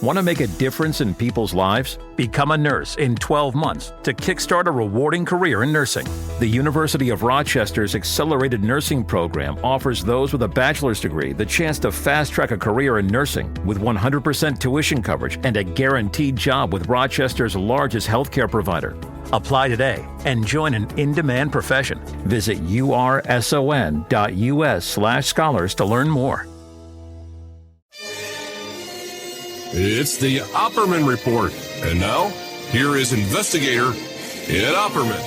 Want to make a difference in people's lives? Become a nurse in 12 months to kickstart a rewarding career in nursing. The University of Rochester's Accelerated Nursing Program offers those with a bachelor's degree the chance to fast-track a career in nursing with 100% tuition coverage and a guaranteed job with Rochester's largest healthcare provider. Apply today and join an in-demand profession. Visit urson.us/scholars to learn more. It's the Opperman Report. And now, here is investigator Ed Opperman.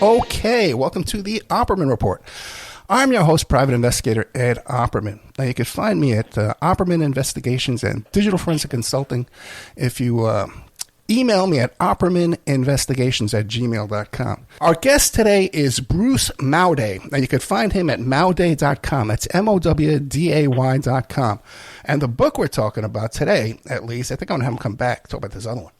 Okay, welcome to the Opperman Report. I'm your host, Private Investigator Ed Opperman. Now, you can find me at Opperman Investigations and Digital Forensic Consulting if you email me at oppermaninvestigations@gmail.com. Our guest today is Bruce Mowday. Now, you can find him at mowday.com. That's MOWDAY.com. And the book we're talking about today, at least, I think I'm going to have him come back to talk about this other one.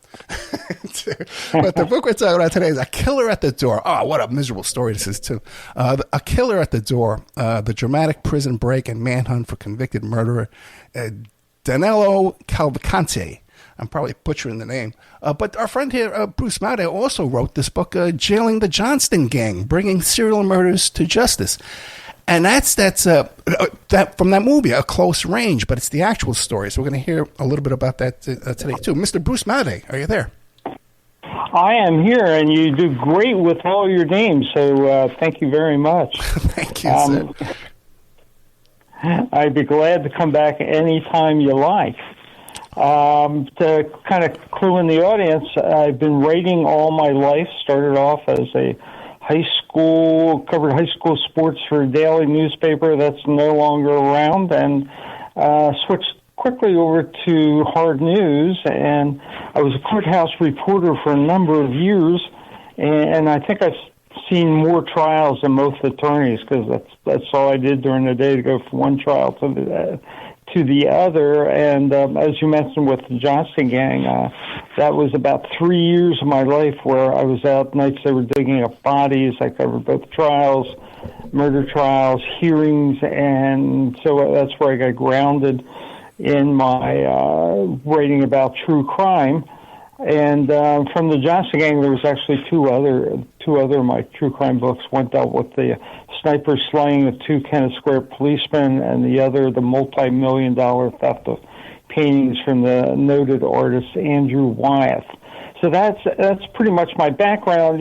But the book we're talking about today is A Killer at the Door. Oh, what a miserable story this is, too. A Killer at the Door, the dramatic prison break and manhunt for convicted murderer Danilo Cavalcante. I'm probably butchering the name. But our friend here, Bruce Mowday, also wrote this book, Jailing the Johnston Gang, Bringing Serial Murders to Justice. And that's that from that movie, A Close Range, but it's the actual story. So we're going to hear a little bit about that today, too. Mr. Bruce Mowday, are you there? I am here, and you do great with all your names, so thank you very much. Thank you, sir. I'd be glad to come back anytime you like. To kind of clue in the audience, I've been writing all my life. Started off as a covered high school sports for a daily newspaper that's no longer around, and switched quickly over to hard news. And I was a courthouse reporter for a number of years, and I think I've seen more trials than most attorneys, because that's all I did during the day, to go from one trial to the other. And as you mentioned with the Johnston Gang, that was about 3 years of my life where I was out nights they were digging up bodies. I covered both trials, murder trials, hearings, and so that's where I got grounded in my writing about true crime. And from the Johnston Gang, there was actually two other of my true crime books. One dealt with the sniper slaying of two Kennett Square policemen, and the other, the multi-million-dollar theft of paintings from the noted artist Andrew Wyeth. So that's pretty much my background.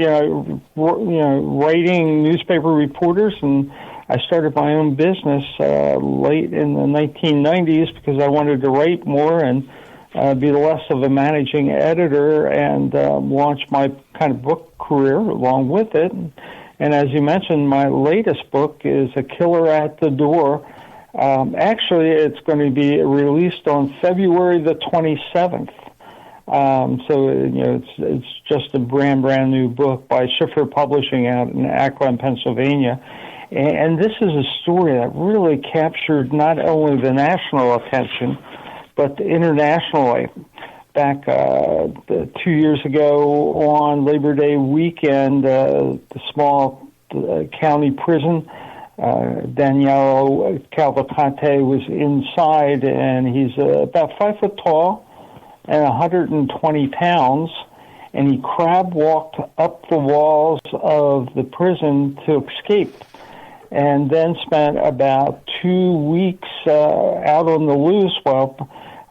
Writing newspaper reporters, and I started my own business late in the 1990s because I wanted to write more and be less of a managing editor, and launch my kind of book career along with it. And as you mentioned, my latest book is A Killer at the Door. Actually, it's going to be released on February the 27th. So it's just a brand new book by Schiffer Publishing out in Akron, Pennsylvania. And this is a story that really captured not only the national attention, but internationally. Back 2 years ago on Labor Day weekend, the small county prison, Danilo Cavalcante was inside, and he's about 5 foot tall and 120 pounds, and he crab walked up the walls of the prison to escape, and then spent about 2 weeks out on the loose while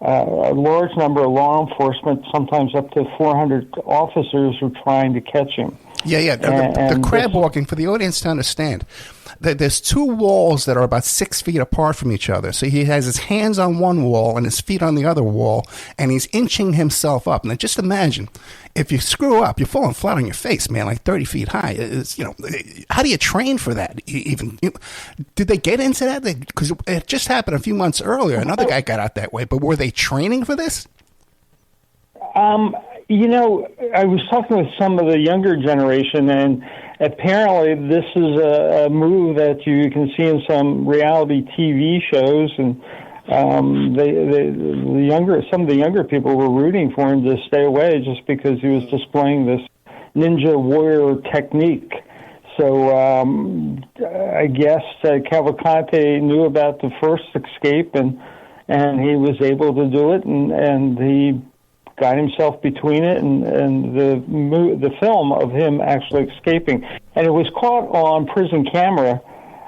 a large number of law enforcement, sometimes up to 400 officers, were trying to catch him. Yeah. The crab walking, for the audience to understand, there's two walls that are about 6 feet apart from each other. So he has his hands on one wall and his feet on the other wall, and he's inching himself up. Now, just imagine, if you screw up, you're falling flat on your face, man, like 30 feet high. How do you train for that? Did they get into that? Because it just happened a few months earlier. Another guy got out that way, but were they training for this? I was talking with some of the younger generation, and apparently this is a move that you can see in some reality TV shows, and some of the younger people were rooting for him to stay away just because he was displaying this ninja warrior technique. So I guess Cavalcante knew about the first escape and and he was able to do it, and he got himself between it and the film of him actually escaping. And it was caught on prison camera,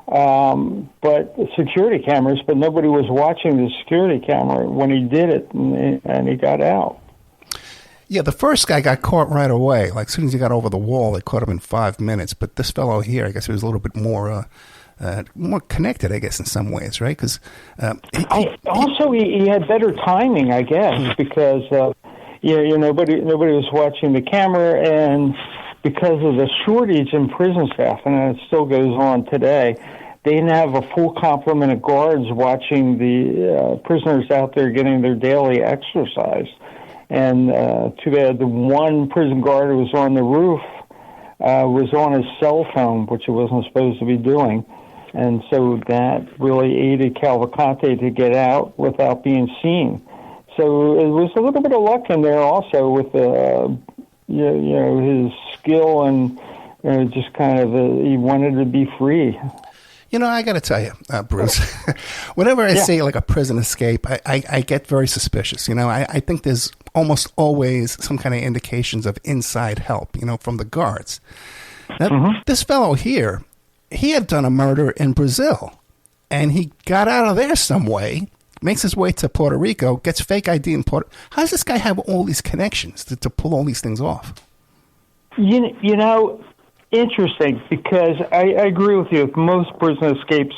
but security cameras, but nobody was watching the security camera when he did it, and he got out. Yeah, the first guy got caught right away. Like, as soon as he got over the wall, they caught him in 5 minutes. But this fellow here, I guess he was a little bit more connected, I guess, in some ways, right? Because he had better timing, I guess, because nobody was watching the camera, and because of the shortage in prison staff, and it still goes on today, they didn't have a full complement of guards watching the prisoners out there getting their daily exercise. And too bad the one prison guard who was on the roof was on his cell phone, which he wasn't supposed to be doing. And so that really aided Cavalcante to get out without being seen. So it was a little bit of luck in there also with his skill and just kind of he wanted to be free. I got to tell you, Bruce, whenever I see like a prison escape, I get very suspicious. I think there's almost always some kind of indications of inside help, from the guards. Now, this fellow here, he had done a murder in Brazil, and he got out of there some way, makes his way to Puerto Rico, gets fake ID in Puerto Rico. How does this guy have all these connections to pull all these things off? Interesting, because I agree with you. With most prison escapes,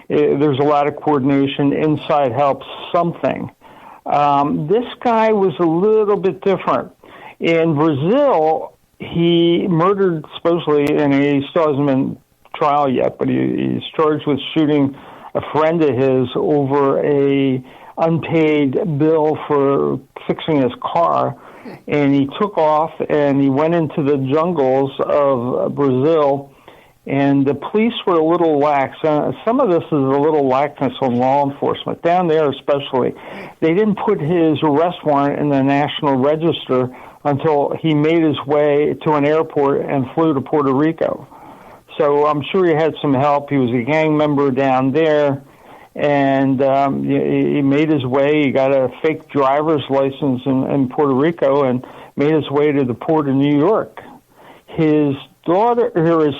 there's a lot of coordination, inside help, something. This guy was a little bit different. In Brazil, he murdered, supposedly, and he still hasn't been trial yet, but he's charged with shooting a friend of his over a unpaid bill for fixing his car. And he took off and he went into the jungles of Brazil, and the police were a little lax. Some of this is a little laxness on law enforcement. Down there especially, they didn't put his arrest warrant in the National Register until he made his way to an airport and flew to Puerto Rico. So I'm sure he had some help. He was a gang member down there. And he made his way. He got a fake driver's license in Puerto Rico and made his way to the port of New York. His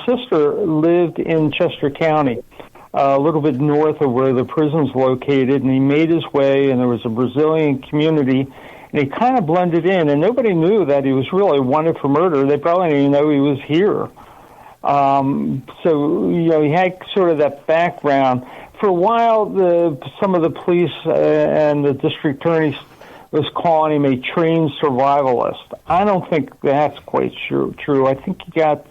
sister lived in Chester County, a little bit north of where the prison's located, and he made his way, and there was a Brazilian community, and he kind of blended in, and nobody knew that he was really wanted for murder. They probably didn't even know he was here. So, he had sort of that background. For a while, some of the police and the district attorneys was calling him a trained survivalist. I don't think that's quite true. I think he got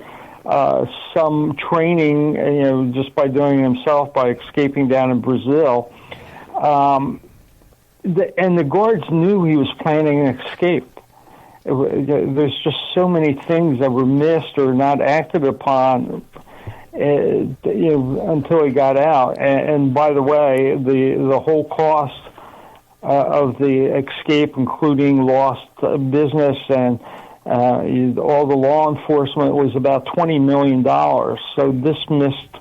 some training, just by doing it himself, by escaping down in Brazil. And the guards knew he was planning an escape. There's just so many things that were missed or not acted upon until he got out. And by the way, the whole cost of the escape, including lost business and all the law enforcement, was about $20 million. So this missed,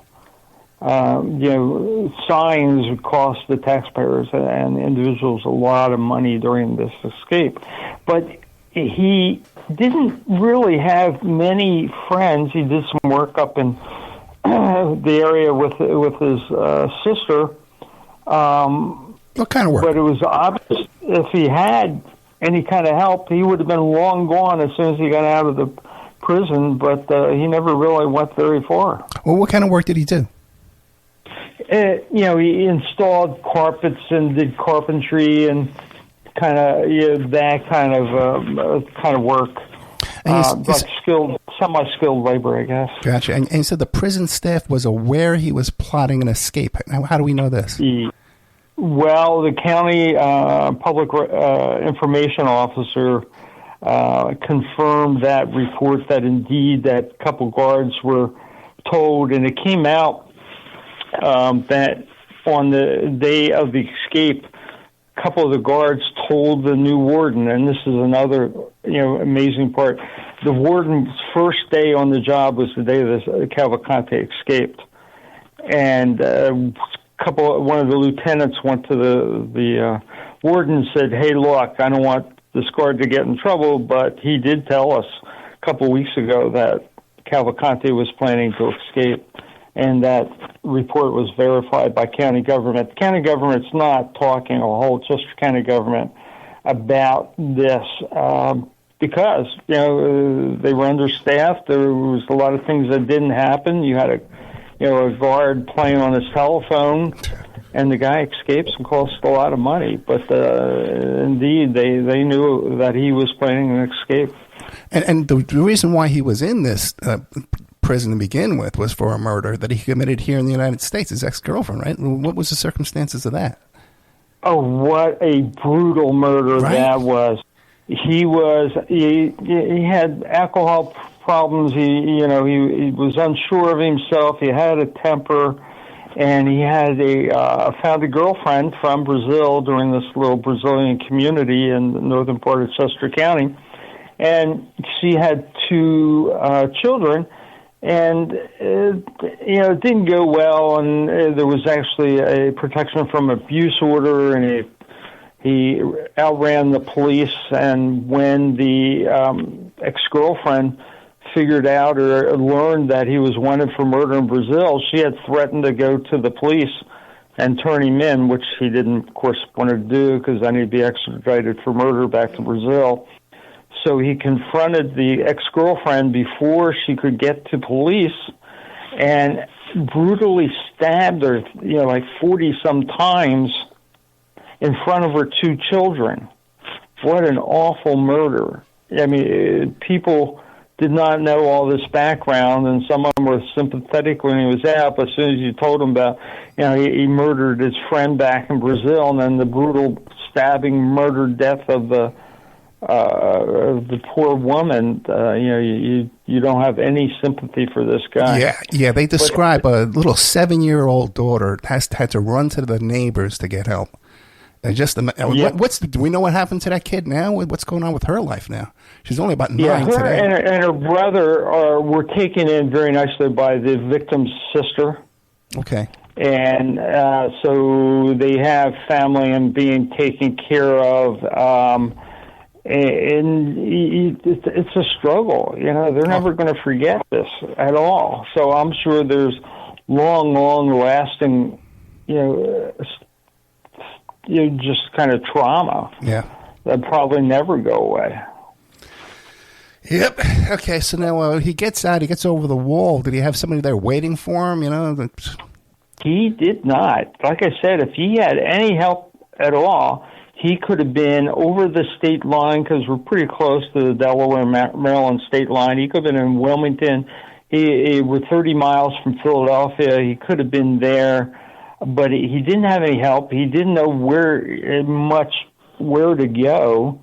signs would cost the taxpayers and individuals a lot of money during this escape. But he didn't really have many friends. He did some work up in the area with his sister. What kind of work? But it was obvious if he had any kind of help, he would have been long gone as soon as he got out of the prison, but he never really went very far. Well, what kind of work did he do? He installed carpets and did carpentry and kind of that kind of work. But semi-skilled labor, I guess. Gotcha. And you said the prison staff was aware he was plotting an escape. Now, how do we know this? Well, the county public information officer confirmed that report that indeed that couple guards were told, and it came out that on the day of the escape, a couple of the guards told the new warden, and this is another amazing part. The warden's first day on the job was the day the Cavalcante escaped, and one of the lieutenants went to the warden and said, "Hey, look, I don't want this guard to get in trouble, but he did tell us a couple of weeks ago that Cavalcante was planning to escape." And that report was verified by county government. The county government's not talking, a whole Chester County government, about this because they were understaffed. There was a lot of things that didn't happen. You had a guard playing on his telephone, and the guy escapes and costs a lot of money. But indeed, they knew that he was planning an escape. And the reason why he was in this prison to begin with was for a murder that he committed here in the United States, his ex-girlfriend, right? What was the circumstances of that? Oh, what a brutal murder that was. He had alcohol problems. He was unsure of himself. He had a temper, and he had found a girlfriend from Brazil during this little Brazilian community in the northern part of Chester County. And she had 2 children, and it didn't go well. And there was actually a protection from abuse order, and he outran the police. And when the ex-girlfriend figured out or learned that he was wanted for murder in Brazil, she had threatened to go to the police and turn him in, which he didn't, of course, want to do because then he'd be extradited for murder back to Brazil. So he confronted the ex-girlfriend before she could get to police and brutally stabbed her, like 40-some times in front of her 2 children. What an awful murder. I mean, people did not know all this background, and some of them were sympathetic when he was out, but as soon as you told them about, he murdered his friend back in Brazil, and then the brutal stabbing, murder death of the poor woman, you don't have any sympathy for this guy. Yeah. They describe a little 7-year-old daughter had to run to the neighbors to get help. And do we know what happened to that kid now? What's going on with her life now? She's only about 9 today. And her brother were taken in very nicely by the victim's sister. Okay. And so they have family and being taken care of. And it's a struggle. They're never going to forget this at all. So I'm sure there's long-lasting, just kind of trauma. Yeah. That probably never go away. Yep. Okay, so now he gets out. He gets over the wall. Did he have somebody there waiting for him? He did not. Like I said, if he had any help at all, he could have been over the state line because we're pretty close to the Delaware-Maryland state line. He could have been in Wilmington. We're 30 miles from Philadelphia. He could have been there, but he didn't have any help. He didn't know where to go.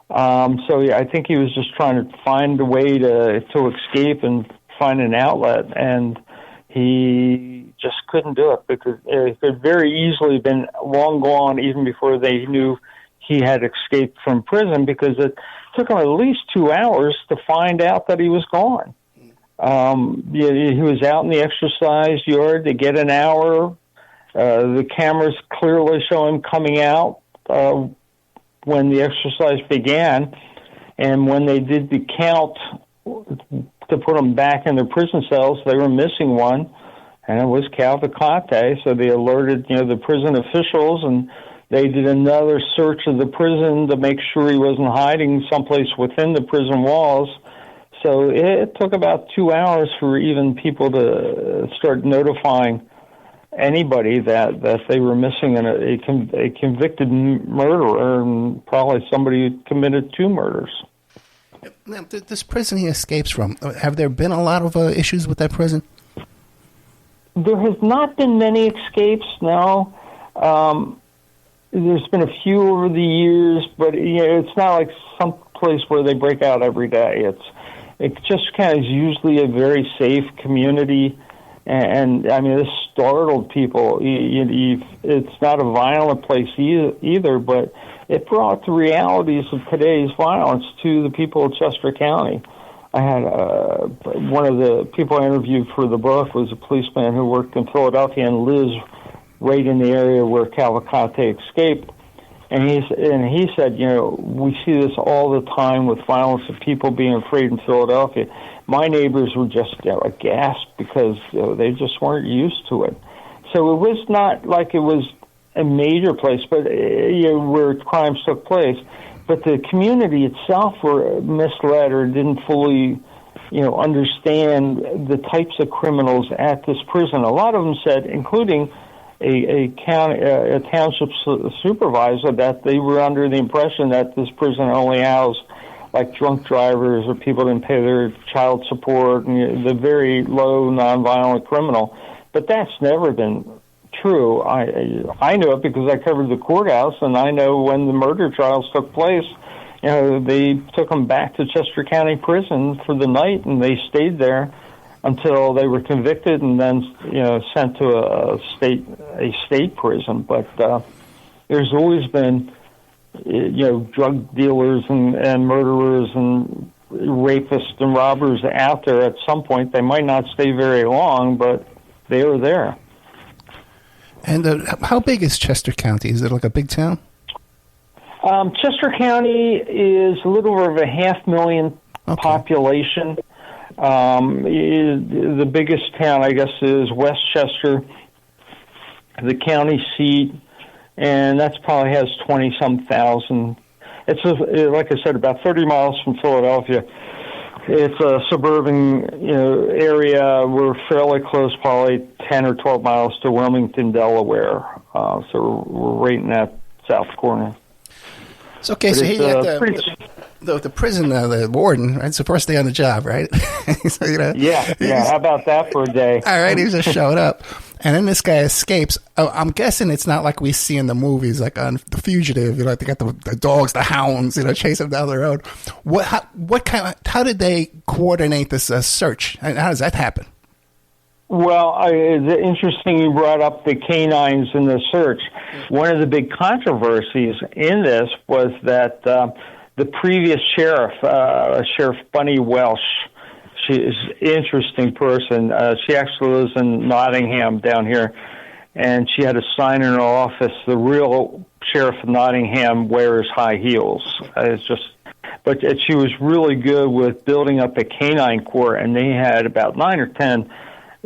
So I think he was just trying to find a way to escape and find an outlet, and he just couldn't do it because it could very easily have been long gone even before they knew he had escaped from prison, because it took him at least 2 hours to find out that he was gone. He was out in the exercise yard. They get an hour. The cameras clearly show him coming out when the exercise began, and when they did the count to put them back in their prison cells, they were missing one, and it was Cavalcante. So they alerted, the prison officials, and they did another search of the prison to make sure he wasn't hiding someplace within the prison walls. So it took about 2 hours for even people to start notifying anybody that they were missing a convicted murderer, and probably somebody who committed 2 murders. Now, this prison he escapes from, have there been a lot of issues with that prison? There has not been many escapes, no. There's been a few over the years, but it's not like some place where they break out every day. It just kind of is usually a very safe community. And I mean, this startled people. It's not a violent place either, but it brought the realities of today's violence to the people of Chester County. I had one of the people I interviewed for the book was a policeman who worked in Philadelphia, and Liz right in the area where Cavalcante escaped. And he said, we see this all the time with violence of people being afraid in Philadelphia. My neighbors were just aghast because they just weren't used to it. So it was not like it was a major place, but where crimes took place. But the community itself were misled or didn't fully, understand the types of criminals at this prison. A lot of them said, including a township supervisor, that they were under the impression that this prison only housed like drunk drivers or people didn't pay their child support and the very low nonviolent criminal. But that's never been true. I know it because I covered the courthouse, and I know when the murder trials took place, they took them back to Chester County Prison for the night, and they stayed there until they were convicted and then sent to a state prison. But there's always been drug dealers and murderers and rapists and robbers out there. At some point, they might not stay very long, but they are there. And how big is Chester County? Is it like a big town? Chester County is a little over 500,000 population. The biggest town, I guess, is Westchester, the county seat, and that's probably has 20-some thousand. It's, like I said, about 30 miles from Philadelphia. It's a suburban, area. We're fairly close, probably 10 or 12 miles to Wilmington, Delaware. So we're right in that south corner. It's okay. So he had the prison, the warden, right? It's the first day on the job, right? So, Yeah. How about that for a day? All right, he just showed up. And then this guy escapes. I'm guessing it's not like we see in the movies, like on The Fugitive. They got the dogs, the hounds, chase him down the road. How did they coordinate this search? And how does that happen? Well, it's interesting you brought up the canines in the search. One of the big controversies in this was that the previous sheriff, Sheriff Bunny Welsh, she is an interesting person. She actually lives in Nottingham down here, and she had a sign in her office, the real sheriff of Nottingham wears high heels. But she was really good with building up a canine corps, and they had about 9 or 10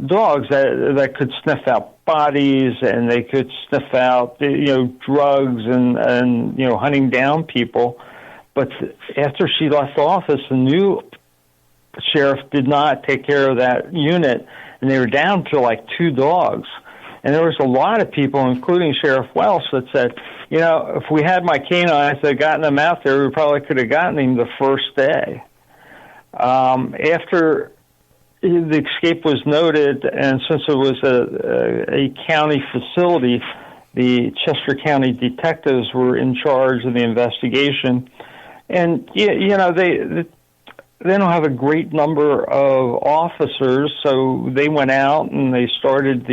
dogs that could sniff out bodies, and they could sniff out drugs and hunting down people. But after she left office, the new sheriff did not take care of that unit, and they were down to like 2 dogs. And there was a lot of people, including Sheriff Welsh, that said, if we had my canines that gotten them out there, we probably could have gotten him the first day. After the escape was noted, and since it was a county facility, the Chester County detectives were in charge of the investigation. And, they don't have a great number of officers, so they went out and they started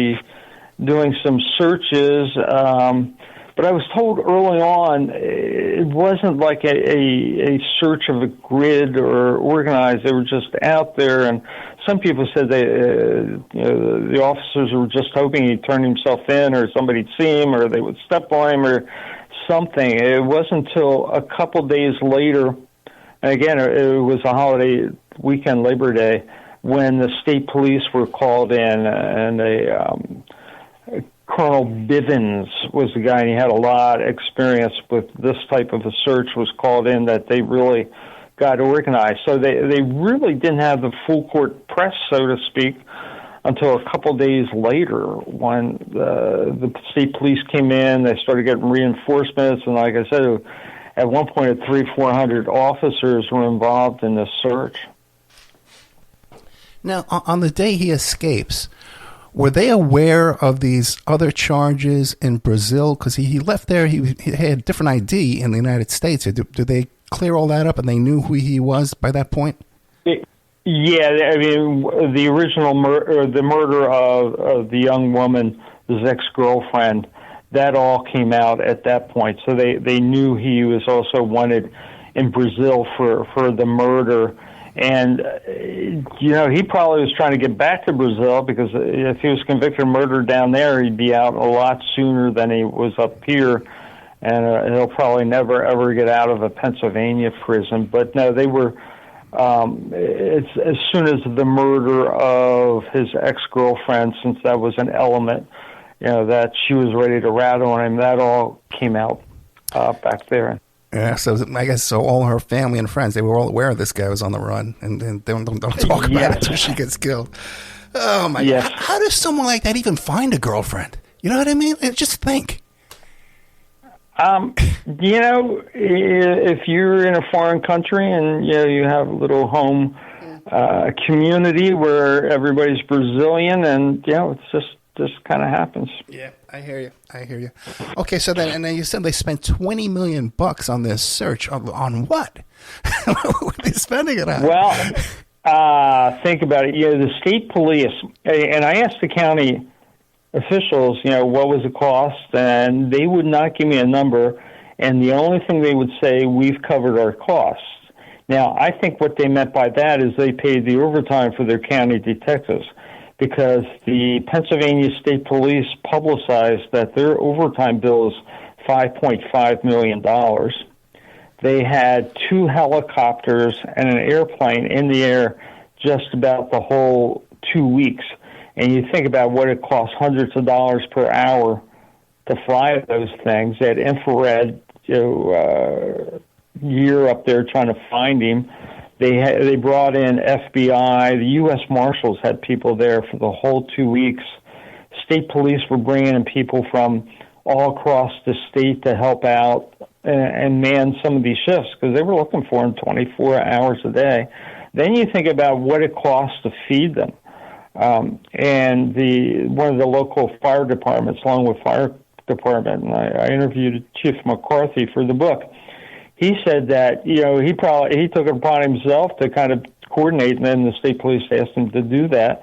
doing some searches. But I was told early on it wasn't like a search of a grid or organized. They were just out there, and some people said the officers were just hoping he'd turn himself in, or somebody'd see him, or they would step on him, or something. It wasn't until a couple days later. And again, it was a holiday weekend, Labor Day, when the state police were called in, and Colonel Bivens was the guy, and he had a lot of experience with this type of a search, was called in, that they really got organized. So they really didn't have the full court press, so to speak, until a couple days later when the state police came in. They started getting reinforcements, and like I said, at one point, 300-400 officers were involved in this search. Now, on the day he escapes, were they aware of these other charges in Brazil? Because he left there, he had a different ID in the United States. Did they clear all that up and they knew who he was by that point? Yeah, I mean, the original the murder of the young woman, his ex-girlfriend, that all came out at that point. So they knew he was also wanted in Brazil for the murder. And, he probably was trying to get back to Brazil because if he was convicted of murder down there, he'd be out a lot sooner than he was up here. And he'll probably never, ever get out of a Pennsylvania prison. But no, they were, it's as soon as the murder of his ex-girlfriend, since that was an element, that she was ready to rat on him, that all came out back there. Yeah, so I guess all her family and friends, they were all aware this guy was on the run, and don't talk about it until she gets killed. Oh my God! How does someone like that even find a girlfriend? You know what I mean? Just think. If you're in a foreign country and you have a little home community where everybody's Brazilian, and it's just kind of happens. Yeah, I hear you. Okay, so then you said they spent $20 million on this search. On what? What were they spending it on? Well, think about it. The state police, and I asked the county officials, what was the cost, and they would not give me a number, and the only thing they would say, we've covered our costs. Now, I think what they meant by that is they paid the overtime for their county detectives, because the Pennsylvania State Police publicized that their overtime bill is $5.5 million. They had 2 helicopters and an airplane in the air just about the whole 2 weeks. And you think about what it costs, hundreds of dollars per hour to fly those things. They had infrared gear up there trying to find him. They brought in FBI. The U.S. Marshals had people there for the whole 2 weeks. State police were bringing in people from all across the state to help out and man some of these shifts because they were looking for them 24 hours a day. Then you think about what it costs to feed them. And one of the local fire departments, along with fire department, and I interviewed Chief McCarthy for the book. He said that he took it upon himself to kind of coordinate, and then the state police asked him to do that.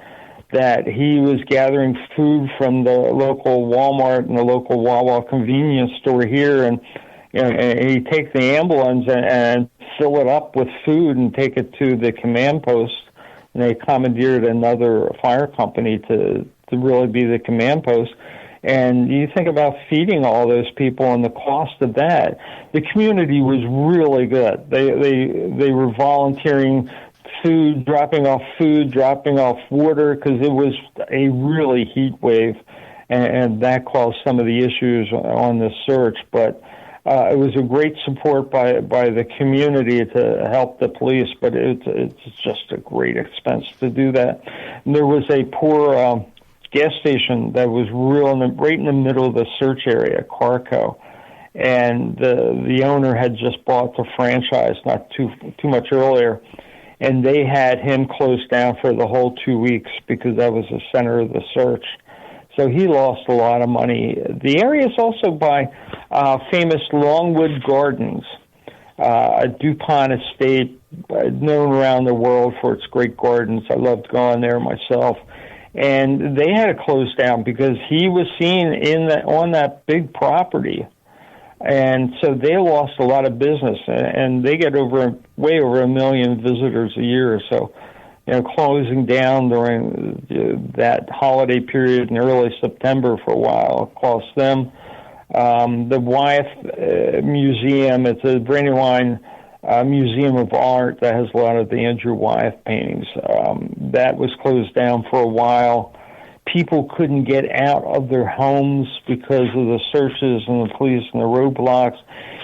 That he was gathering food from the local Walmart and the local Wawa convenience store here, and he'd take the ambulance and fill it up with food and take it to the command post. And they commandeered another fire company to really be the command post. And you think about feeding all those people and the cost of that. The community was really good. They were volunteering food, dropping off water, because it was a really heat wave, and that caused some of the issues on the search. But it was a great support by the community to help the police, but it's just a great expense to do that. And there was a poor gas station that was right in the middle of the search area, Carco, and the owner had just bought the franchise not too much earlier, and they had him closed down for the whole 2 weeks because that was the center of the search. So he lost a lot of money. The area is also by famous Longwood Gardens, a DuPont estate known around the world for its great gardens. I loved going there myself. And they had to close down because he was seen on that big property. And so they lost a lot of business, and they get way over 1 million visitors a year. So, closing down during that holiday period in early September for a while cost them. The Wyeth Museum, it's a Brandywine Museum of Art that has a lot of the Andrew Wyeth paintings. That was closed down for a while. People couldn't get out of their homes because of the searches and the police and the roadblocks.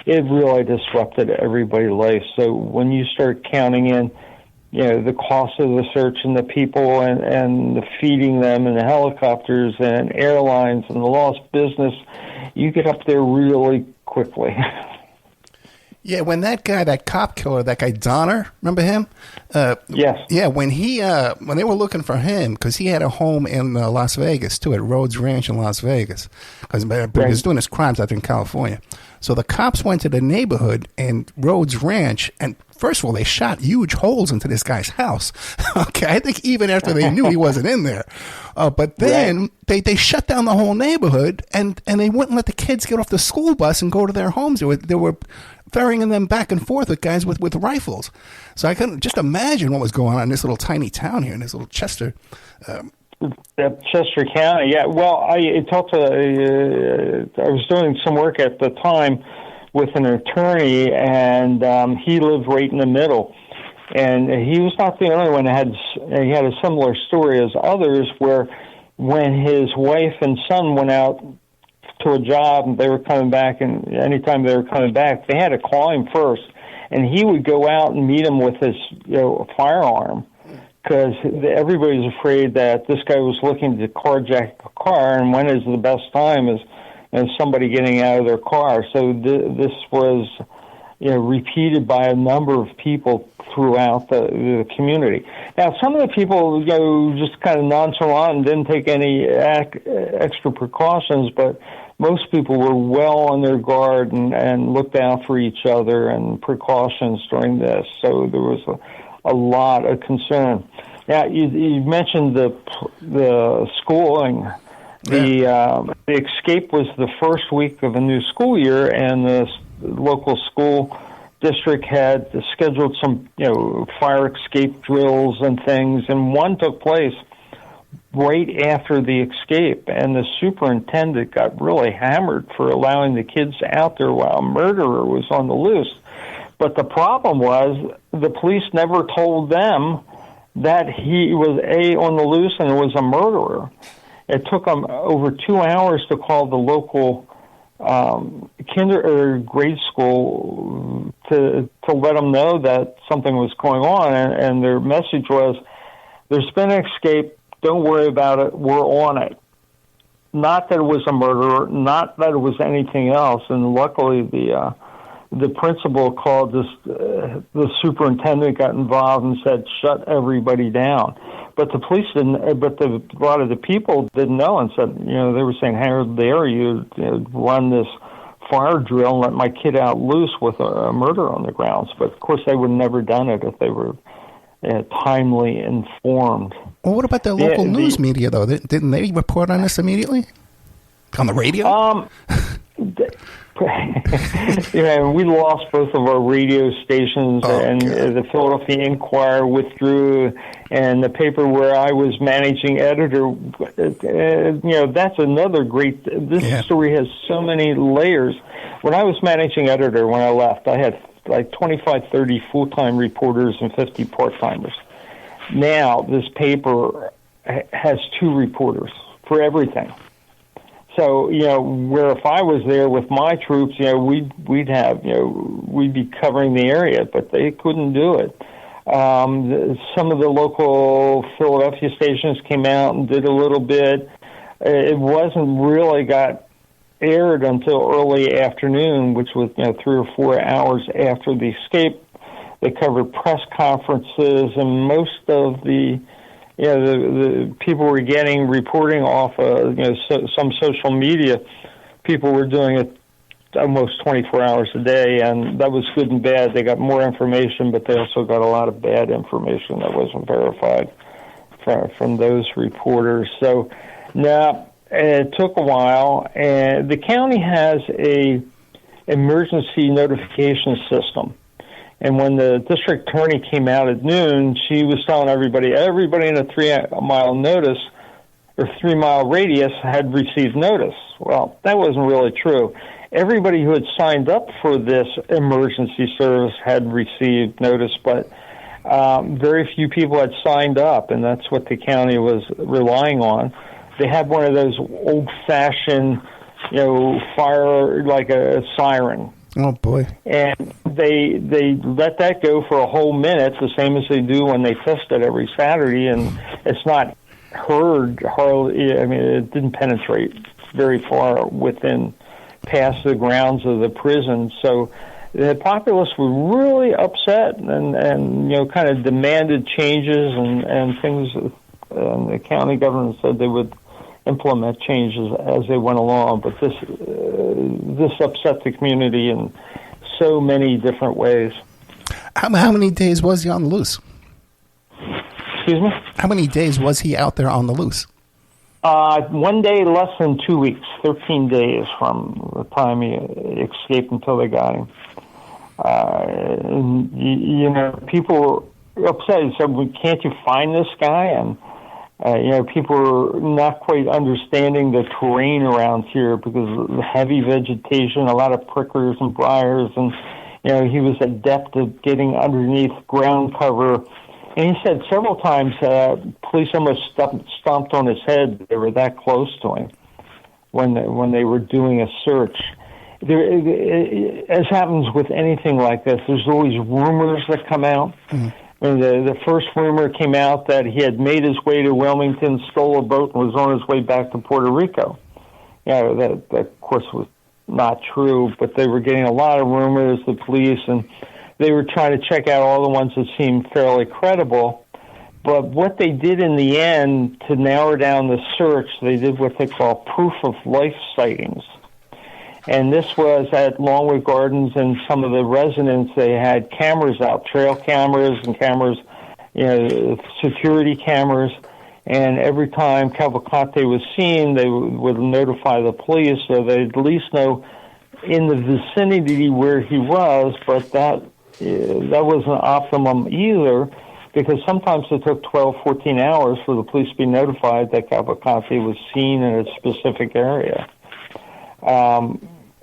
It really disrupted everybody's life. So when you start counting in, the cost of the search and the people and the feeding them and the helicopters and airlines and the lost business, you get up there really quickly. Yeah, when that cop killer, that guy Donner, remember him? Yes. Yeah, when they were looking for him, because he had a home in Las Vegas too, at Rhodes Ranch in Las Vegas, because he was doing his crimes out in California. So the cops went to the neighborhood and Rhodes Ranch, and first of all, they shot huge holes into this guy's house. Okay, I think even after they knew he wasn't in there. But then they shut down the whole neighborhood, and they wouldn't let the kids get off the school bus and go to their homes. There were ferrying them back and forth with guys with rifles. So I couldn't just imagine what was going on in this little tiny town here, in this little Chester. Chester County, yeah. Well, I talked to. I was doing some work at the time with an attorney, and he lived right in the middle. And he was not the only one that he had a similar story as others, where when his wife and son went out to a job and they were coming back, and anytime they were coming back, they had to call him first, and he would go out and meet him with his firearm, because everybody was afraid that this guy was looking to carjack a car, and when is the best time is somebody getting out of their car. So this was repeated by a number of people throughout the community. Now, some of the people just kind of nonchalant and didn't take any extra precautions, but most people were well on their guard and looked out for each other and precautions during this. So there was a lot of concern. Now, you mentioned the schooling. The escape was the first week of a new school year, and the local school district had scheduled some fire escape drills and things, and one took place right after the escape, and the superintendent got really hammered for allowing the kids out there while a murderer was on the loose. But the problem was the police never told them that he was on the loose and was a murderer. It took them over 2 hours to call the local grade school to let them know that something was going on, and their message was, "There's been an escape. Don't worry about it. We're on it." Not that it was a murderer, not that it was anything else. And luckily, the principal called this. The superintendent got involved and said, "Shut everybody down." But the police didn't. But a lot of the people didn't know and said, they were saying, "How dare you run this fire drill and let my kid out loose with a murder on the grounds?" But of course, they would have never done it if they were timely informed. Well, what about the local news media, though? Didn't they report on this immediately? On the radio? We lost both of our radio stations, and the Philadelphia Inquirer withdrew, and the paper where I was managing editor, that's another great, this story has so many layers. When I was managing editor, when I left, I had like 25, 30 full-time reporters and 50 part-timers. Now, this paper has 2 reporters for everything. So, where if I was there with my troops, we'd be covering the area, but they couldn't do it. Some of the local Philadelphia stations came out and did a little bit. It wasn't really got aired until early afternoon, which was 3 or 4 hours after the escape. They covered press conferences, and most of the people were reporting off some social media. People were doing it almost 24 hours a day, and that was good and bad. They got more information, but they also got a lot of bad information that wasn't verified from those reporters. So now it took a while, and the county has a emergency notification system. And when the district attorney came out at noon, she was telling everybody in a 3-mile notice or 3-mile radius had received notice. Well, that wasn't really true. Everybody who had signed up for this emergency service had received notice, but very few people had signed up, and that's what the county was relying on. They had one of those old-fashioned, fire, like a siren. Oh, boy. And they let that go for a whole minute, the same as they do when they test it every Saturday, and it's not heard hardly. I mean, it didn't penetrate very far past the grounds of the prison. So the populace were really upset and kind of demanded changes and things. And the county government said they would implement changes as they went along, but this upset the community in so many different ways. How many days was he on the loose? Excuse me? How many days was he out there on the loose? 1 day, less than 2 weeks, 13 days from the time he escaped until they got him. People were upset and said, well, can't you find this guy? And, people are not quite understanding the terrain around here because of the heavy vegetation, a lot of prickers and briars, and, he was adept at getting underneath ground cover. And he said several times police almost stomped on his head. They were that close to him when they were doing a search. As happens with anything like this, there's always rumors that come out. Mm-hmm. And the first rumor came out that he had made his way to Wilmington, stole a boat, and was on his way back to Puerto Rico. That of course was not true, but they were getting a lot of rumors, the police, and they were trying to check out all the ones that seemed fairly credible. But what they did in the end to narrow down the search, they did what they call proof of life sightings. And this was at Longwood Gardens, and some of the residents, they had cameras out, trail cameras and cameras, security cameras. And every time Cavalcante was seen, they would notify the police so they'd at least know in the vicinity where he was. But that wasn't optimum either, because sometimes it took 12, 14 hours for the police to be notified that Cavalcante was seen in a specific area.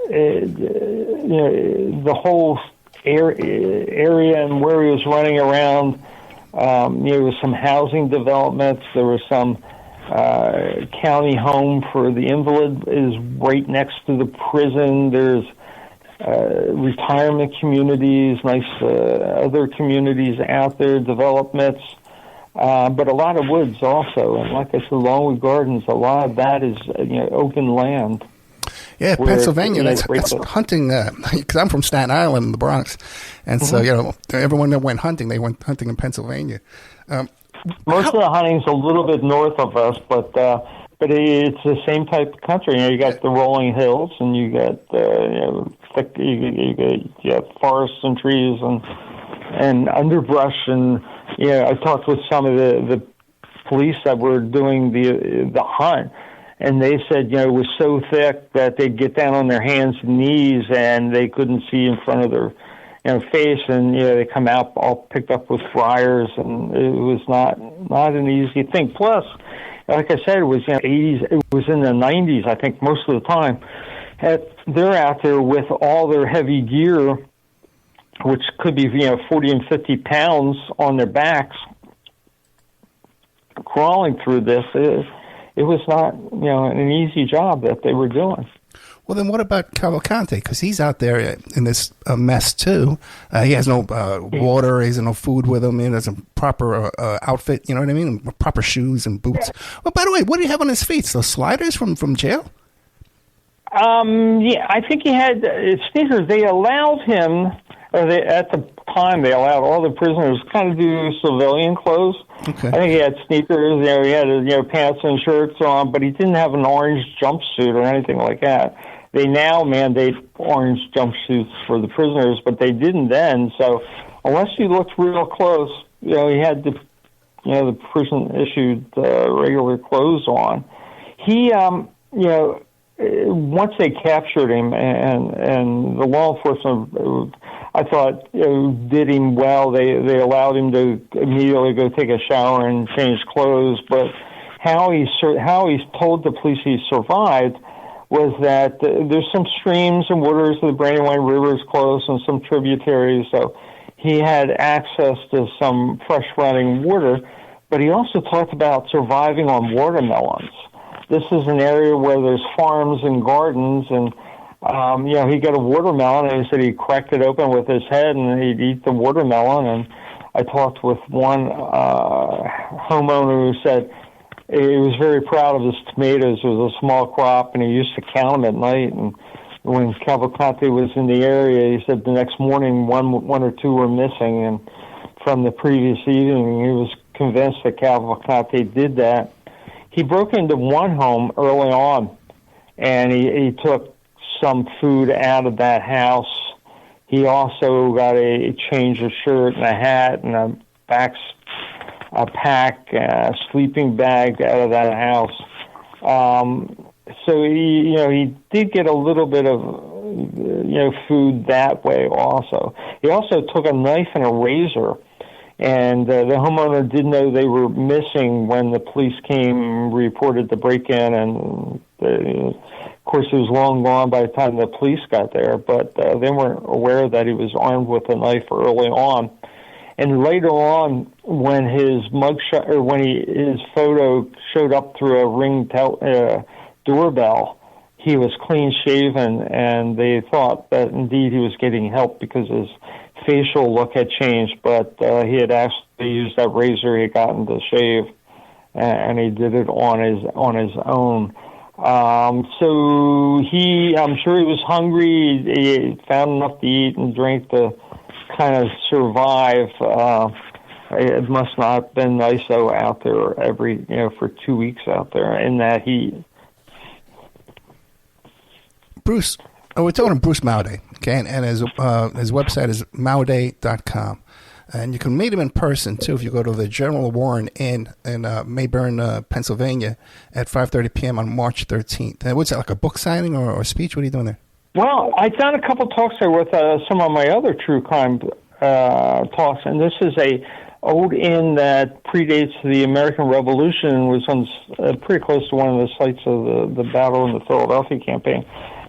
The whole area and where he was running around, there was some housing developments. There was some county home for the invalid is right next to the prison. There's retirement communities, nice other communities out there, developments, but a lot of woods also. And like I said, Longwood Gardens, a lot of that is open land. Yeah, Pennsylvania, that's hunting, because I'm from Staten Island in the Bronx. And so, everyone that went hunting, they went hunting in Pennsylvania. Most of the hunting's a little bit north of us, but it's the same type of country. You got the rolling hills, and you got thick, you got forests and trees and underbrush, and I talked with some of the police that were doing the hunt, and they said it was so thick that they'd get down on their hands and knees and they couldn't see in front of their face, and they come out all picked up with briars, and it was not an easy thing. Plus, like I said, it was 80s, it was in the 90s, I think, most of the time. They're out there with all their heavy gear, which could be 40 and 50 pounds on their backs, crawling through this. It was not an easy job that they were doing. Well, then what about Cavalcante? Because he's out there in this mess, too. He has no water. He has no food with him. He has a proper outfit, you know what I mean? Proper shoes and boots. Well, by the way, what do you have on his feet? Those sliders from jail? Yeah, I think he had sneakers. They allowed him, at the time, they allowed all the prisoners kind of do civilian clothes. Okay. I think he had sneakers, he had pants and shirts on, but he didn't have an orange jumpsuit or anything like that. They now mandate orange jumpsuits for the prisoners, but they didn't then. So unless you looked real close, he had the prison issued regular clothes on. He, once they captured him, and the law enforcement, I thought, did him well. They allowed him to immediately go take a shower and change clothes. But how he's told the police he survived was that there's some streams and waters of the Brandywine River is close, and some tributaries. So he had access to some fresh running water. But he also talked about surviving on watermelons. This is an area where there's farms and gardens, and he got a watermelon, and he said he cracked it open with his head, and he'd eat the watermelon. And I talked with one homeowner who said he was very proud of his tomatoes. It was a small crop, and he used to count them at night. And when Cavalcante was in the area, he said the next morning one or two were missing, and from the previous evening, he was convinced that Cavalcante did that. He broke into one home early on, and he took some food out of that house. He also got a change of shirt and a hat and a pack, sleeping bag out of that house. So he did get a little bit of food that way also. He also took a knife and a razor, and the homeowner didn't know they were missing when the police came, reported the break-in, and of course it was long gone by the time the police got there, but they weren't aware that he was armed with a knife early on. And later on, when his mugshot, or when his photo showed up through a Ring doorbell, he was clean shaven, and they thought that indeed he was getting help because his facial look had changed. But he had asked to use that razor he had gotten to shave, and he did it on his own. So I'm sure he was hungry. He found enough to eat and drink to kind of survive. It must not have been nice though out there for 2 weeks out there in that heat. Bruce, we're talking to Bruce Mowday, okay, and his website is mowday.com. And you can meet him in person, too, if you go to the General Warren Inn in Mayburn, Pennsylvania at 5:30 p.m. on March 13th. And what's that, like a book signing or a speech? What are you doing there? Well, I've done a couple talks there with some of my other true crime talks, and this is a old inn that predates the American Revolution, was on pretty close to one of the sites of the battle in the Philadelphia campaign.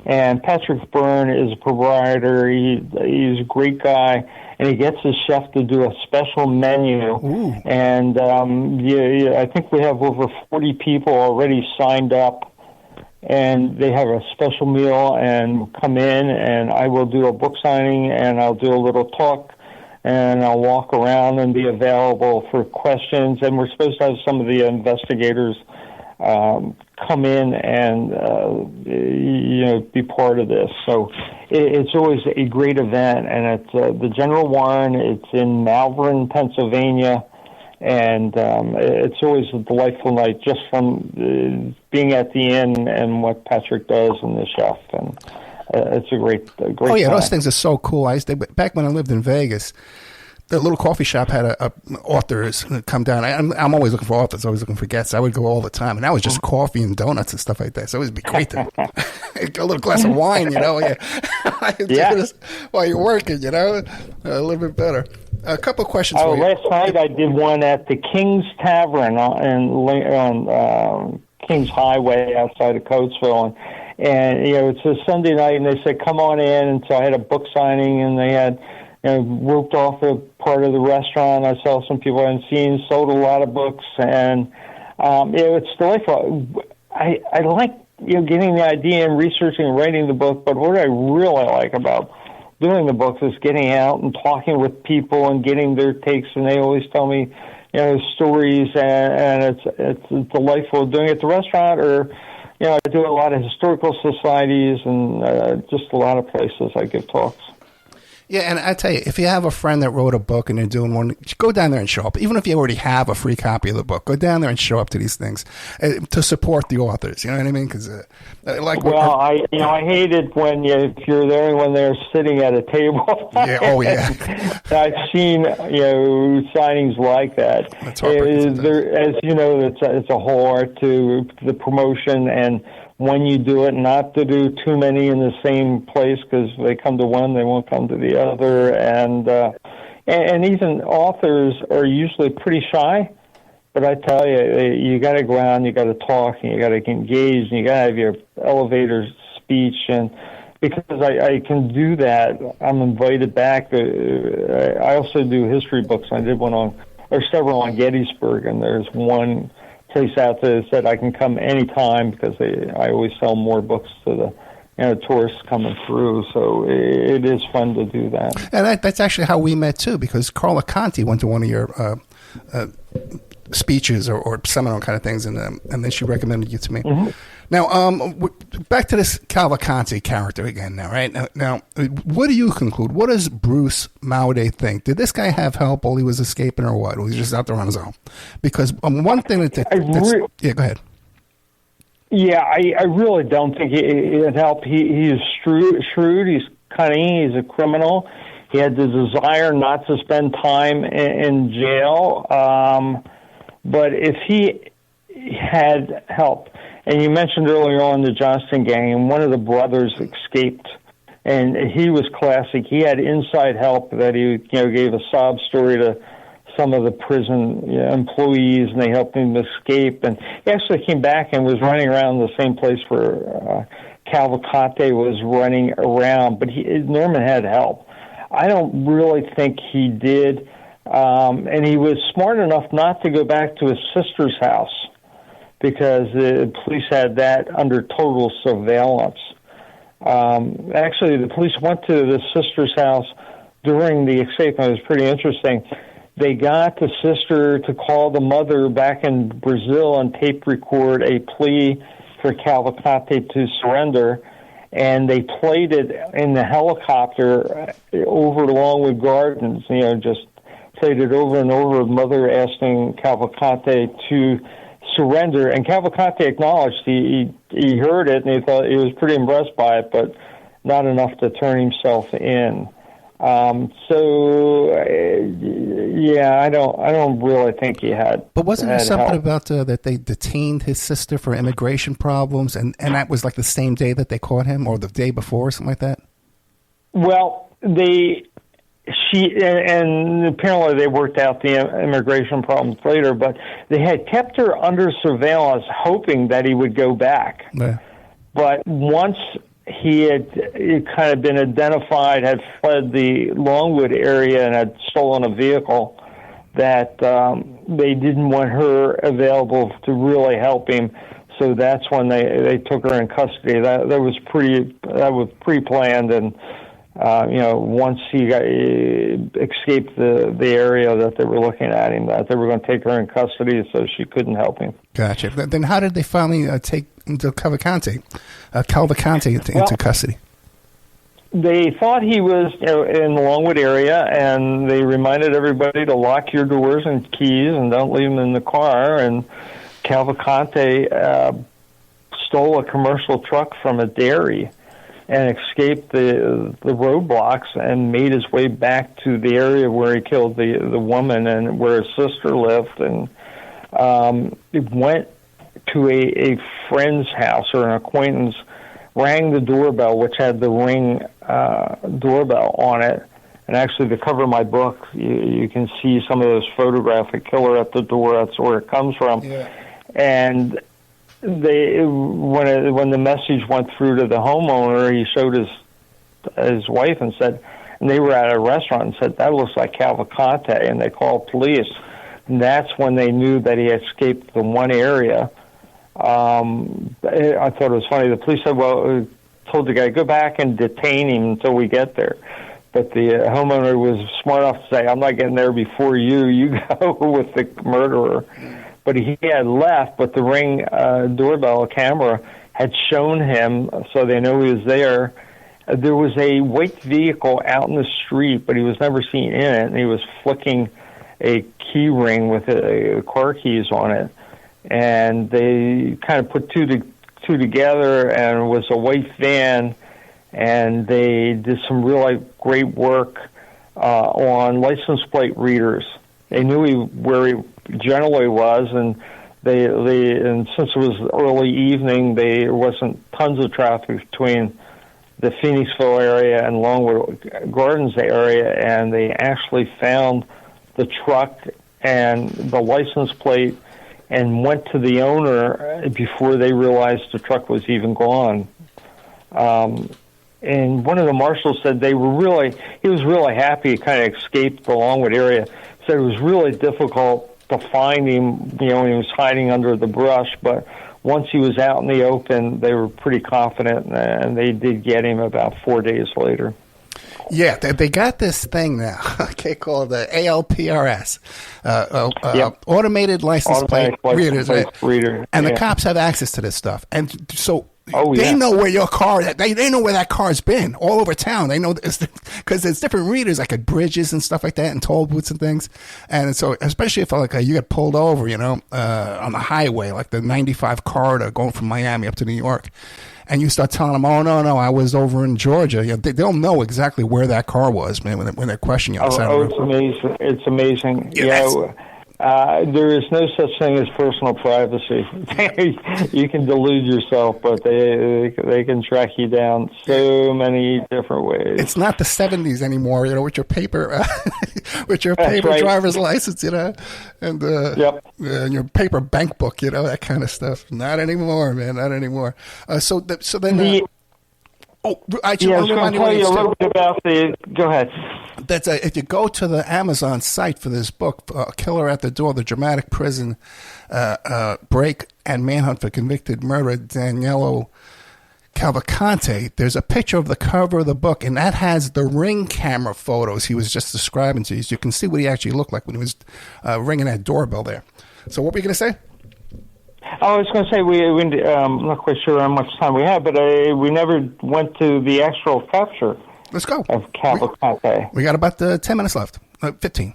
And Patrick Byrne is a proprietor. He's a great guy, and he gets his chef to do a special menu. Ooh. And I think we have over 40 people already signed up, and they have a special meal and come in, and I will do a book signing, and I'll do a little talk, and I'll walk around and be available for questions. And we're supposed to have some of the investigators come in and be part of this. So it's always a great event, and it's the General Warren. It's in Malvern, Pennsylvania, and it's always a delightful night just from being at the inn and what Patrick does and the chef, and it's a great Oh yeah, time. those things are so cool. Back when I lived in Vegas, the little coffee shop had authors come down. I'm always looking for authors, always looking for guests. I would go all the time, and that was just coffee and donuts and stuff like that. So it would be great to get a little glass of wine, Yeah. While you're working, a little bit better. A couple of questions for you. Last night I did one at the King's Tavern on King's Highway outside of Coatesville, and it's a Sunday night, and they said come on in, and so I had a book signing, and they had roped off a part of the restaurant. I saw some people I hadn't seen, sold a lot of books, and it's delightful. I like getting the idea and researching and writing the book, but what I really like about doing the books is getting out and talking with people and getting their takes, and they always tell me stories, and it's delightful doing it at the restaurant, or I do a lot of historical societies and just a lot of places I give talks. Yeah, and I tell you, if you have a friend that wrote a book and they're doing one, go down there and show up. Even if you already have a free copy of the book, go down there and show up to these things to support the authors. You know what I mean? Because I hate it when if you're the only one there sitting at a table. Yeah. Oh yeah. I've seen signings like that. That's heartbreaking. As you know, it's a whole art to the promotion, and when you do it, not to do too many in the same place, because they come to one, they won't come to the other, and even authors are usually pretty shy. But I tell you, you got to go out, and you got to talk, and you got to engage, and you got to have your elevator speech, and because I can do that, I'm invited back. I also do history books. I did several on Gettysburg, and there's one place out there that said I can come anytime because I always sell more books to the tourists coming through. So it is fun to do that. And that's actually how we met too, because Carla Conti went to one of your speeches or seminar kind of things, and then she recommended you to me. Mm-hmm. Now, back to this Cavalcante character again now, right? Now, what do you conclude? What does Bruce Mowday think? Did this guy have help while he was escaping, or what? Was he just out there on his own? Because one thing yeah, go ahead. Yeah, I really don't think it helped. He's shrewd, he's cunning, he's a criminal. He had the desire not to spend time in jail. But if he had help, and you mentioned earlier on the Johnston gang, and one of the brothers escaped And he was classic. He had inside help that he gave a sob story to some of the prison employees, and they helped him escape. And he actually came back and was running around the same place where Cavalcante was running around. But Norman had help. I don't really think he did. And he was smart enough not to go back to his sister's house because the police had that under total surveillance. Actually, the police went to the sister's house during the escape, and it was pretty interesting. They got the sister to call the mother back in Brazil and tape record a plea for Cavalcante to surrender, and they played it in the helicopter over Longwood Gardens, just played it over and over, mother asking Cavalcante to surrender, and Cavalcante acknowledged he heard it, and he thought he was pretty impressed by it, but not enough to turn himself in. I don't really think he had. But wasn't there something help. about that they detained his sister for immigration problems, and that was like the same day that they caught him, or the day before, or something like that? Well, and apparently they worked out the immigration problems later, but they had kept her under surveillance, hoping that he would go back. Yeah. But once he had kind of been identified, had fled the Longwood area and had stolen a vehicle, that they didn't want her available to really help him. So that's when they took her in custody. That was pre-planned, and once he escaped the area that they were looking at him, that they were going to take her in custody, so she couldn't help him. Gotcha. Then how did they finally take Cavalcante into custody? They thought he was in the Longwood area, and they reminded everybody to lock your doors and keys and don't leave them in the car. And Cavalcante stole a commercial truck from a dairy and escaped the roadblocks and made his way back to the area where he killed the woman and where his sister lived. And he went to a friend's house or an acquaintance, rang the doorbell, which had the Ring doorbell on it. And actually, the cover of my book, you can see some of those photographic killer at the door. That's where it comes from. Yeah. And when the message went through to the homeowner, he showed his wife and said, and they were at a restaurant, and said, "That looks like Cavalcante," and they called police. And that's when they knew that he had escaped the one area. I thought it was funny. The police said, well, told the guy, go back and detain him until we get there. But the homeowner was smart enough to say, I'm not getting there before you go with the murderer. But he had left, but the Ring doorbell camera had shown him, so they know he was there. There was a white vehicle out in the street, but he was never seen in it, and he was flicking a key ring with car keys on it. And they kind of put two together, and it was a white van, and they did some really great work on license plate readers. They knew where he generally was, and and since it was early evening, there wasn't tons of traffic between the Phoenixville area and Longwood Gardens area, and they actually found the truck and the license plate and went to the owner before they realized the truck was even gone. And one of the marshals said he was really happy he kind of escaped the Longwood area. Said it was really difficult to find him, when he was hiding under the brush, but once he was out in the open, they were pretty confident, and they did get him about 4 days later. Yeah, they got this thing now, called the ALPRS, automated license plate readers, right? And the cops have access to this stuff, and so they know where your car. They know where that car's been all over town. They know because there's different readers, like at bridges and stuff like that, and toll booths and things. And so, especially if you get pulled over, on the highway, like the 95 corridor going from Miami up to New York. And you start telling them, "Oh no, I was over in Georgia." They'll know exactly where that car was, man, when they're questioning you. It's amazing. It's amazing. There is no such thing as personal privacy. You can delude yourself, but they can track you down so many different ways. It's not the 70s anymore, with your paper with your paper right. driver's license, and Yep. and your paper bank book, that kind of stuff. Not anymore, man. Not anymore. So then. I was going to tell you a little bit about the. Go ahead. That's if you go to the Amazon site for this book, "Killer at the Door: The Dramatic Prison Break and Manhunt for Convicted Murderer Danilo Cavalcante." There's a picture of the cover of the book, and that has the Ring camera photos he was just describing to you. So you can see what he actually looked like when he was ringing that doorbell there. So what were you going to say? I was going to say I'm not quite sure how much time we have, but we never went to the actual capture. Let's go. Of Cavalcante. We got about 10 minutes left. 15.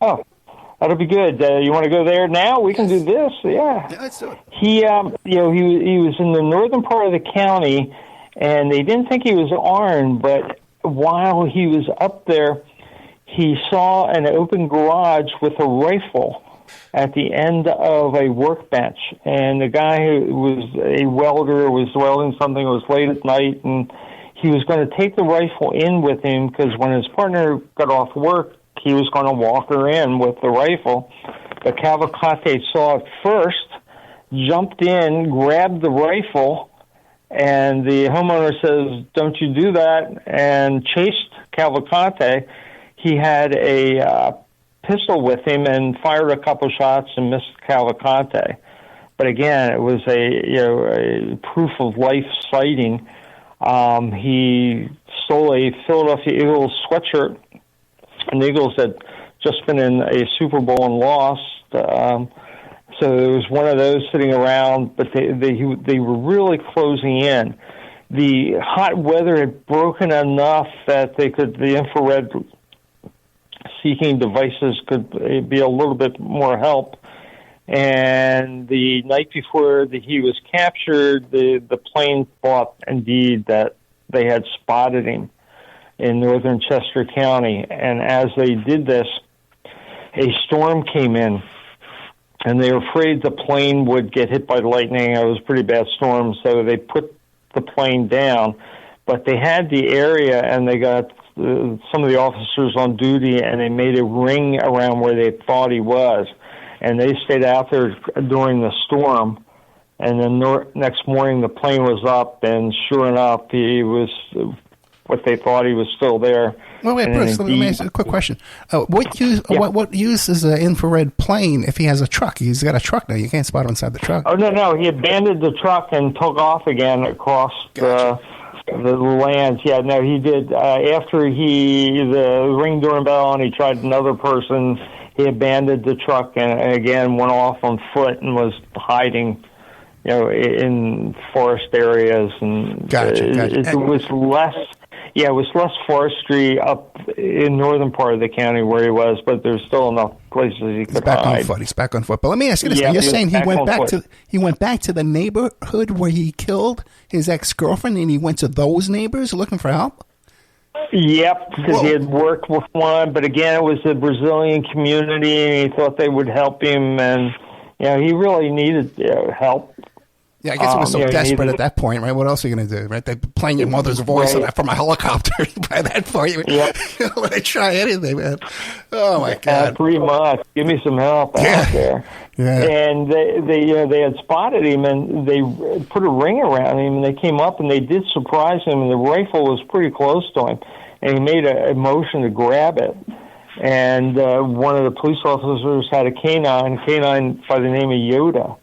Oh, that'll be good. You want to go there now? We can do this. Yeah. Let's do it. He was in the northern part of the county, and they didn't think he was armed, but while he was up there, he saw an open garage with a rifle at the end of a workbench, and the guy who was a welder was welding something. It was late at night, and he was going to take the rifle in with him because when his partner got off work, he was going to walk her in with the rifle. But Cavalcante saw it first, jumped in, grabbed the rifle, and the homeowner says, "Don't you do that," and chased Cavalcante. He had a pistol with him and fired a couple shots and missed Cavalcante. But again, it was a proof of life sighting. He stole a Philadelphia Eagles sweatshirt, and the Eagles had just been in a Super Bowl and lost. So there was one of those sitting around, but they were really closing in. The hot weather had broken enough that the infrared seeking devices could be a little bit more help. And the night before he was captured, the plane thought indeed that they had spotted him in northern Chester County. And as they did this, a storm came in, and they were afraid the plane would get hit by lightning. It was a pretty bad storm, so they put the plane down. But they had the area, and they got some of the officers on duty, and they made a ring around where they thought he was. And they stayed out there during the storm. And then next morning, the plane was up, and sure enough, he was what they thought he was still there. Wait, Bruce, let me ask you a quick question. What use is an infrared plane if he has a truck? He's got a truck now. You can't spot him inside the truck. Oh, no. He abandoned the truck and took off again across the lands. Yeah, no, he did. After the ring doorbell and he tried another person, he abandoned the truck and again went off on foot and was hiding, in forest areas. And Gotcha. It was less. Yeah, it was less forestry up in northern part of the county where he was, but there's still enough places he could hide. He's back on foot. But let me ask you this: you're saying he went back to the neighborhood where he killed his ex-girlfriend, and he went to those neighbors looking for help? Yep, because he had worked with one, but again, it was a Brazilian community, and he thought they would help him, and he really needed help. Yeah, I guess it was so desperate at that point, right? What else are you going to do, right? They're playing your mother's voice from a helicopter by that point. Yep. They try anything, man. Oh, my God. Pretty much. Give me some help out there. Yeah. And they had spotted him, and they put a ring around him, and they came up, and they did surprise him, and the rifle was pretty close to him, and he made a motion to grab it. And one of the police officers had a canine by the name of Yoda,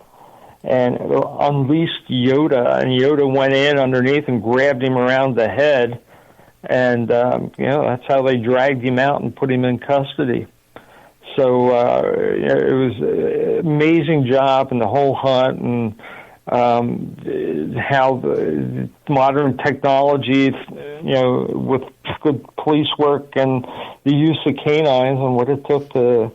and unleashed Yoda, and Yoda went in underneath and grabbed him around the head, and that's how they dragged him out and put him in custody. So it was an amazing job in the whole hunt, and how the modern technology, with good police work and the use of canines and what it took to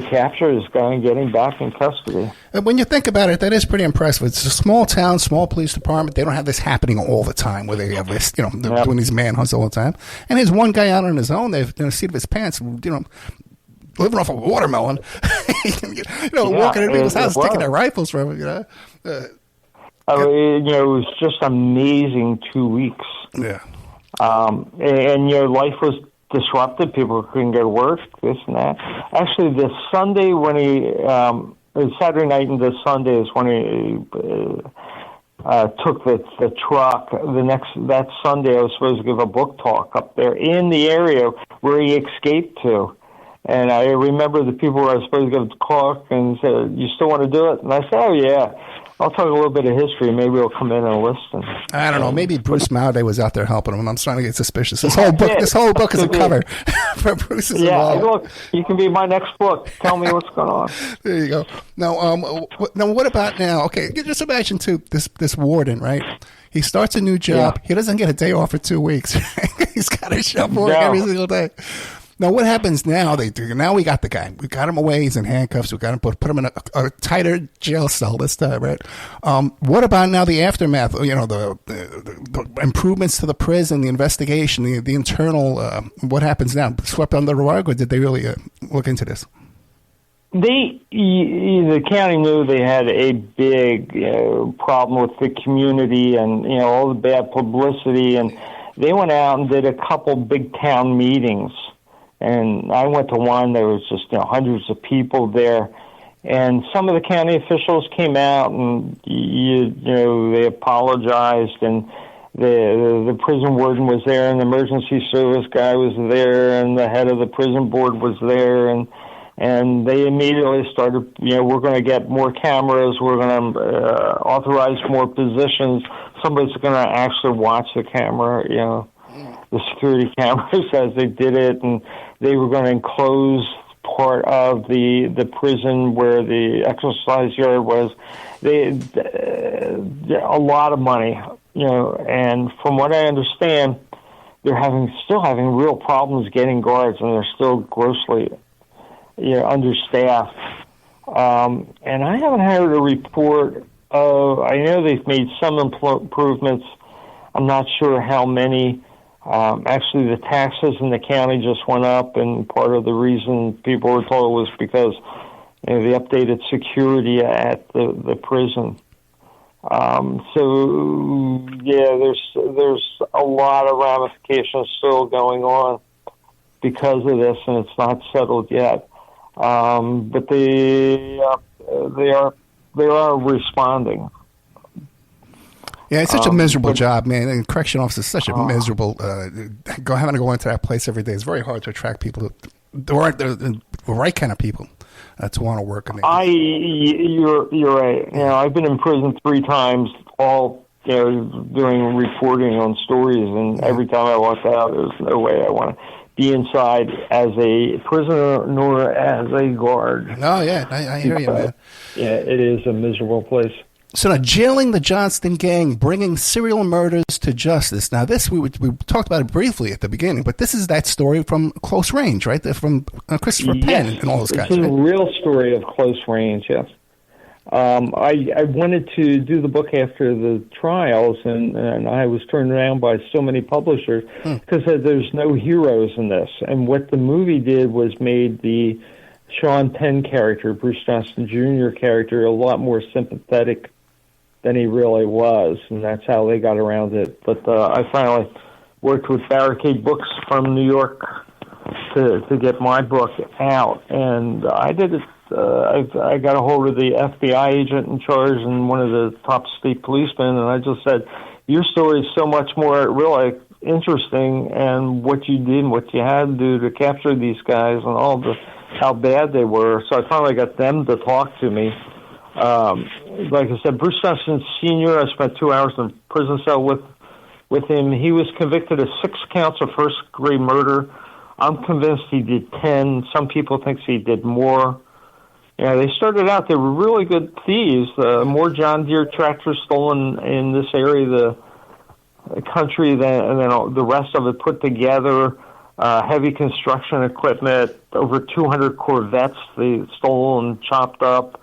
capture this guy and get him back in custody. And when you think about it, that is pretty impressive. It's a small town, small police department. They don't have this happening all the time where they have this, they're doing these manhunts all the time. And there's one guy out on his own. They've, the seat of his pants, living off a watermelon. Walking into people's houses, taking their rifles from them. I mean, it was just amazing 2 weeks. Yeah. And life was disrupted. People couldn't go to work, this and that. Actually, this Sunday when Saturday night and this Sunday is when he took the truck. That Sunday, I was supposed to give a book talk up there in the area where he escaped to. And I remember the people where I was supposed to give the talk and said, "You still want to do it?" And I said, "Oh, yeah. I'll talk a little bit of history. Maybe he'll come in and listen." I don't know. Maybe Bruce Mowday was out there helping him. I'm starting to get suspicious. This whole book is a cover for Bruce's involvement. Look, you can be my next book. Tell me what's going on. There you go. Now, what about now? Okay, just imagine too this warden, right? He starts a new job. Yeah. He doesn't get a day off for 2 weeks. He's got to show up work every single day. Now, what happens now? Now we got the guy. We got him away. He's in handcuffs. We got him put him in a tighter jail cell this time, right? What about now the aftermath? The improvements to the prison, the investigation, the internal. What happens now? Swept under the rug, or did they really look into this? The county knew they had a big problem with the community and all the bad publicity, and they went out and did a couple big town meetings. And I went to one. There was just hundreds of people there, and some of the county officials came out and they apologized, and the prison warden was there, and the emergency service guy was there, and the head of the prison board was there, and they immediately started. We're going to get more cameras. We're going to authorize more positions. Somebody's going to actually watch the camera. The security cameras as they did it, and they were going to enclose part of the prison where the exercise yard was. A lot of money, and from what I understand, they're still having real problems getting guards, and they're still grossly, understaffed. And I haven't heard a report of. I know they've made some improvements. I'm not sure how many. Actually, the taxes in the county just went up, and part of the reason people were told was because the updated security at the prison. There's a lot of ramifications still going on because of this, and it's not settled yet. But they are responding. Yeah, it's such a miserable job, man. And correction officer is such a miserable. Having to go into that place every day is very hard to attract people who aren't the right kind of people to want to work in there. You're right. I've been in prison 3 times, all doing reporting on stories, and every time I walked out, there's no way I want to be inside as a prisoner nor as a guard. Oh yeah, I hear you, man. Yeah, it is a miserable place. So now, jailing the Johnston gang, bringing serial murders to justice. Now, this we talked about it briefly at the beginning, but this is that story from Close Range, right? From Christopher Penn and all those guys. It's a real story of Close Range, yes. I wanted to do the book after the trials, and I was turned around by so many publishers because there's no heroes in this. And what the movie did was made the Sean Penn character, Bruce Johnston Jr. character, a lot more sympathetic than he really was, and that's how they got around it. But I finally worked with Barricade Books from New York to get my book out, and I did it. I got a hold of the FBI agent in charge and one of the top state policemen, and I just said, your story is so much more really interesting, and what you did and what you had to do to capture these guys and how bad they were. So I finally got them to talk to me. Like I said, Bruce Johnston Sr., I spent 2 hours in a prison cell with him. He was convicted of 6 counts of first-degree murder. I'm convinced he did 10. Some people think he did more. They started out, they were really good thieves. More John Deere tractors stolen in this area of the country than the rest of it put together. Heavy construction equipment, over 200 Corvettes they stole and chopped up.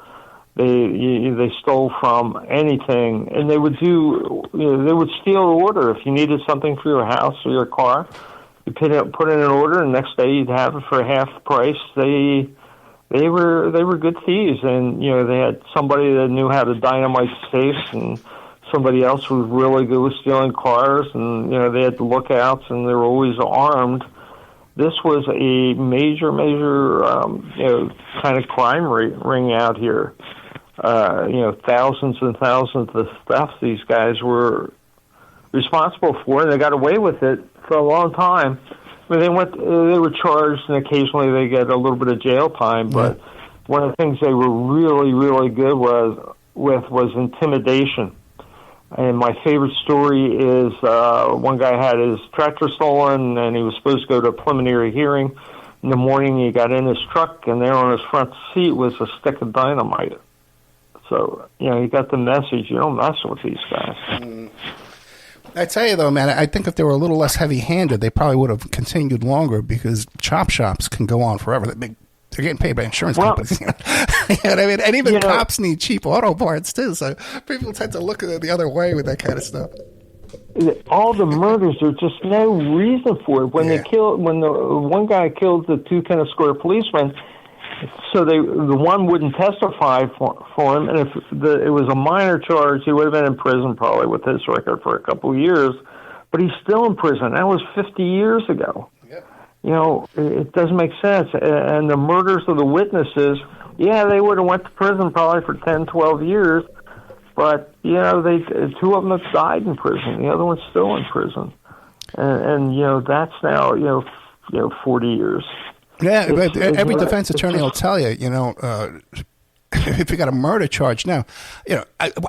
They stole from anything, and they would steal order if you needed something for your house or your car. you put in an order, and the next day you'd have it for half the price. They were good thieves, and they had somebody that knew how to dynamite safes, and somebody else was really good with stealing cars, and they had the lookouts, and they were always armed. This was a major kind of crime ring out here. Thousands and thousands of thefts these guys were responsible for, and they got away with it for a long time. I mean, they were charged, and occasionally they get a little bit of jail time. But one of the things they were really, really good was intimidation. And my favorite story is one guy had his tractor stolen, and he was supposed to go to a preliminary hearing. In the morning, he got in his truck, and there on his front seat was a stick of dynamite. So, he got the message, you don't mess with these guys. I tell you, though, man, I think if they were a little less heavy-handed, they probably would have continued longer, because chop shops can go on forever. They're getting paid by insurance companies. You know what I mean? And even cops need cheap auto parts, too. So people tend to look the other way with that kind of stuff. All the murders, there's just no reason for it. When the one guy killed the two Tennis Square policemen, so the one wouldn't testify for him, and if it was a minor charge, he would have been in prison probably with his record for a couple of years, but he's still in prison. That was 50 years ago. Yep. It doesn't make sense. And the murders of the witnesses, they would have went to prison probably for 10, 12 years, but, two of them have died in prison. The other one's still in prison. And that's now, 40 years. Yeah, but every defense attorney will tell you, if you got a murder charge now,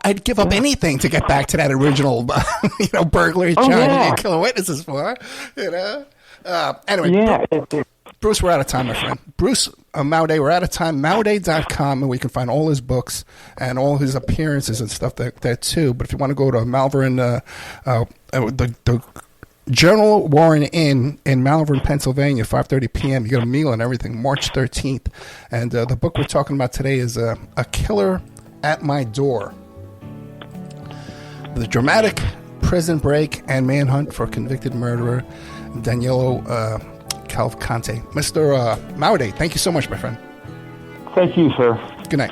I'd give up anything to get back to that original, burglary charge you're killing witnesses for, Anyway, Bruce, we're out of time, my friend. Bruce Mowday, we're out of time. Mowday.com, and we can find all his books and all his appearances and stuff there too. But if you want to go to Malvern, the General Warren Inn in Malvern, Pennsylvania, 5:30 p.m. You get a meal and everything, March 13th. And the book we're talking about today is A Killer at My Door. The dramatic prison break and manhunt for convicted murderer Danilo Cavalcante. Mr. Mowday, thank you so much, my friend. Thank you, sir. Good night.